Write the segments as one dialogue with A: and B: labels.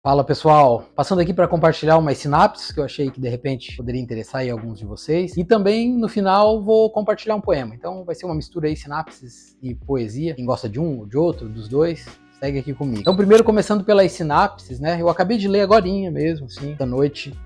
A: Fala pessoal, passando aqui para compartilhar umas sinapses que eu achei que de repente poderia interessar em alguns de vocês, e também no final vou compartilhar um poema, então vai ser uma mistura aí sinapses e poesia, quem gosta de um ou de outro, dos dois, segue aqui comigo. Então primeiro começando pelas sinapses, né, eu acabei de ler agorinha mesmo, assim, da noite,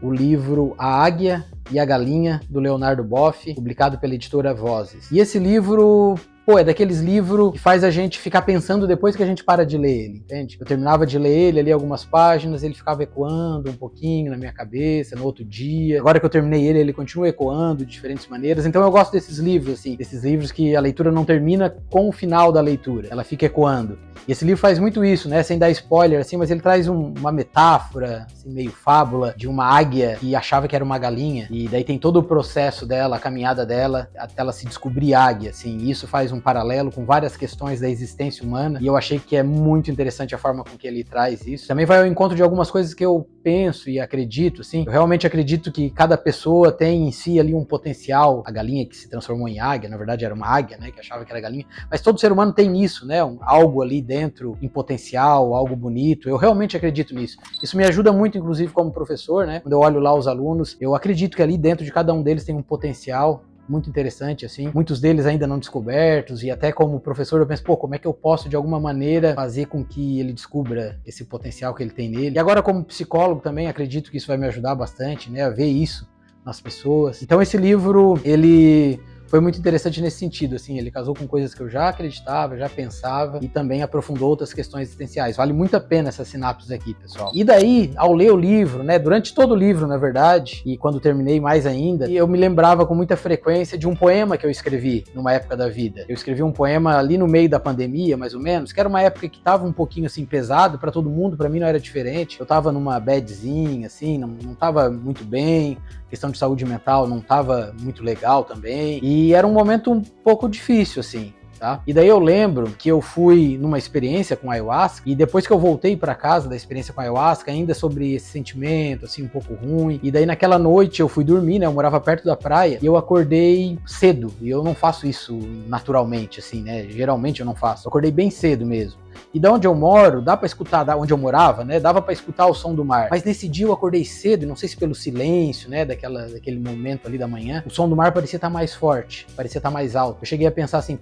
A: o livro A Águia e a Galinha, do Leonardo Boff, publicado pela editora Vozes. E esse livro, é daqueles livros que faz a gente ficar pensando depois que a gente para de ler ele, entende? Eu terminava de ler ele, ali algumas páginas, ele ficava ecoando um pouquinho na minha cabeça, no outro dia. Agora que eu terminei ele, ele continua ecoando de diferentes maneiras. Então eu gosto desses livros, assim, desses livros que a leitura não termina com o final da leitura, ela fica ecoando. E esse livro faz muito isso, né? Sem dar spoiler, assim, mas ele traz uma metáfora, assim, meio fábula, de uma águia que achava que era uma galinha. E daí tem todo o processo dela, a caminhada dela, até ela se descobrir águia, assim. E isso faz um paralelo com várias questões da existência humana. E eu achei que é muito interessante a forma com que ele traz isso. Também vai ao encontro de algumas coisas que eu penso e acredito, assim. Eu realmente acredito que cada pessoa tem em si ali um potencial. A galinha que se transformou em águia, na verdade era uma águia, né? Que achava que era galinha. Mas todo ser humano tem isso, né? Algo ali dentro, em potencial, algo bonito. Eu realmente acredito nisso. Isso me ajuda muito, inclusive, como professor, né? Quando eu olho lá os alunos, eu acredito que ali dentro de cada um deles tem um potencial muito interessante, assim, muitos deles ainda não descobertos, e até como professor eu penso, como é que eu posso de alguma maneira fazer com que ele descubra esse potencial que ele tem nele. E agora como psicólogo também acredito que isso vai me ajudar bastante, né, a ver isso nas pessoas. Então esse livro, ele foi muito interessante nesse sentido, assim, ele casou com coisas que eu já acreditava, já pensava, e também aprofundou outras questões existenciais. Vale muito a pena essas sinapses aqui, pessoal. E daí, ao ler o livro, né, durante todo o livro, na verdade, e quando terminei mais ainda, eu me lembrava com muita frequência de um poema que eu escrevi numa época da vida. Eu escrevi um poema ali no meio da pandemia, mais ou menos, que era uma época que tava um pouquinho, assim, pesado para todo mundo, para mim não era diferente. Eu tava numa badzinha, assim, não tava muito bem, questão de saúde mental não tava muito legal também, e era um momento um pouco difícil, assim, tá? E daí eu lembro que eu fui numa experiência com ayahuasca, e depois que eu voltei para casa da experiência com ayahuasca, ainda sobre esse sentimento, assim, um pouco ruim, e daí naquela noite eu fui dormir, né, eu morava perto da praia, e eu acordei cedo, e eu não faço isso naturalmente, assim, né, geralmente eu não faço, eu acordei bem cedo mesmo. E da onde eu moro, dá pra escutar, da onde eu morava, né, dava pra escutar o som do mar. Mas nesse dia eu acordei cedo, não sei se pelo silêncio, né, daquele momento ali da manhã, o som do mar parecia estar mais forte, parecia estar mais alto. Eu cheguei a pensar assim,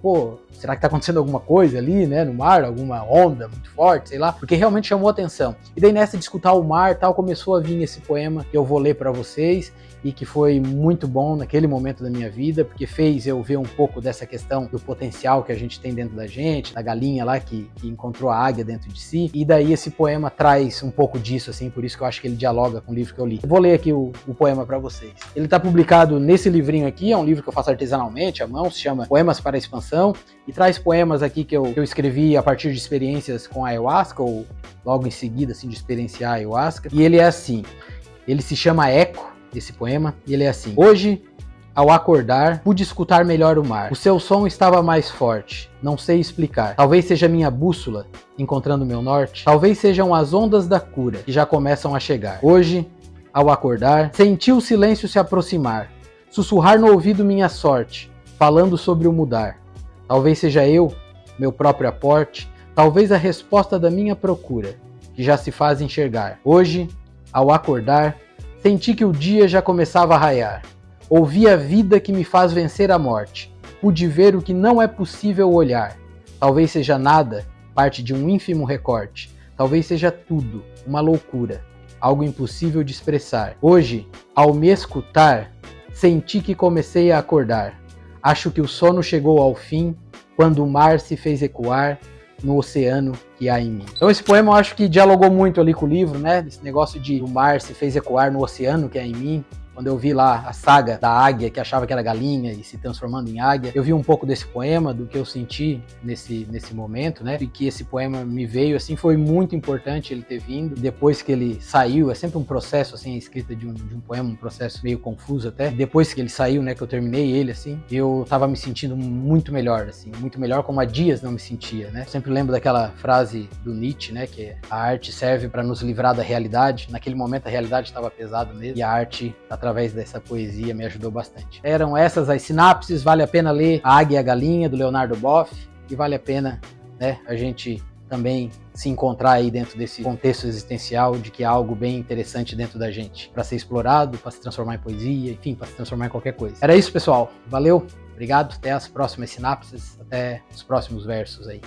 A: será que tá acontecendo alguma coisa ali, né, no mar, alguma onda muito forte, sei lá, porque realmente chamou a atenção. E daí nessa de escutar o mar, tal, começou a vir esse poema que eu vou ler pra vocês, e que foi muito bom naquele momento da minha vida, porque fez eu ver um pouco dessa questão do potencial que a gente tem dentro da gente, da galinha lá que encontrou a águia dentro de si, e daí esse poema traz um pouco disso, assim, por isso que eu acho que ele dialoga com o livro que eu li. Eu vou ler aqui o poema para vocês. Ele está publicado nesse livrinho aqui, é um livro que eu faço artesanalmente, à mão, se chama Poemas para a Expansão, e traz poemas aqui que eu escrevi a partir de experiências com a ayahuasca, ou logo em seguida, assim, de experienciar a ayahuasca, e ele é assim, ele se chama Eco, esse poema, e ele é assim: hoje, ao acordar, pude escutar melhor o mar. O seu som estava mais forte, não sei explicar. Talvez seja minha bússola, encontrando meu norte. Talvez sejam as ondas da cura, que já começam a chegar. Hoje, ao acordar, senti o silêncio se aproximar, sussurrar no ouvido minha sorte, falando sobre o mudar. Talvez seja eu, meu próprio aporte, talvez a resposta da minha procura, que já se faz enxergar. Hoje, ao acordar, senti que o dia já começava a raiar. Ouvi a vida que me faz vencer a morte. Pude ver o que não é possível olhar. Talvez seja nada, parte de um ínfimo recorte. Talvez seja tudo, uma loucura, algo impossível de expressar. Hoje, ao me escutar, senti que comecei a acordar. Acho que o sono chegou ao fim, quando o mar se fez ecoar no oceano que há em mim. Então esse poema eu acho que dialogou muito ali com o livro, né? Esse negócio de o mar se fez ecoar no oceano que há em mim. Quando eu vi lá a saga da águia, que achava que era galinha e se transformando em águia, eu vi um pouco desse poema, do que eu senti nesse momento, né? E que esse poema me veio, assim, foi muito importante ele ter vindo. Depois que ele saiu, é sempre um processo, assim, a escrita de um poema, um processo meio confuso até. Depois que ele saiu, né, que eu terminei ele, assim, eu tava me sentindo muito melhor, assim, muito melhor como há dias não me sentia, né? Eu sempre lembro daquela frase do Nietzsche, né, que a arte serve para nos livrar da realidade. Naquele momento a realidade estava pesada mesmo, e a arte, através dessa poesia, me ajudou bastante. Eram essas as sinapses, vale a pena ler A Águia e a Galinha, do Leonardo Boff, e vale a pena, né, a gente também se encontrar aí dentro desse contexto existencial de que há algo bem interessante dentro da gente para ser explorado, para se transformar em poesia, enfim, para se transformar em qualquer coisa. Era isso, pessoal. Valeu, obrigado, até as próximas sinapses, até os próximos versos aí.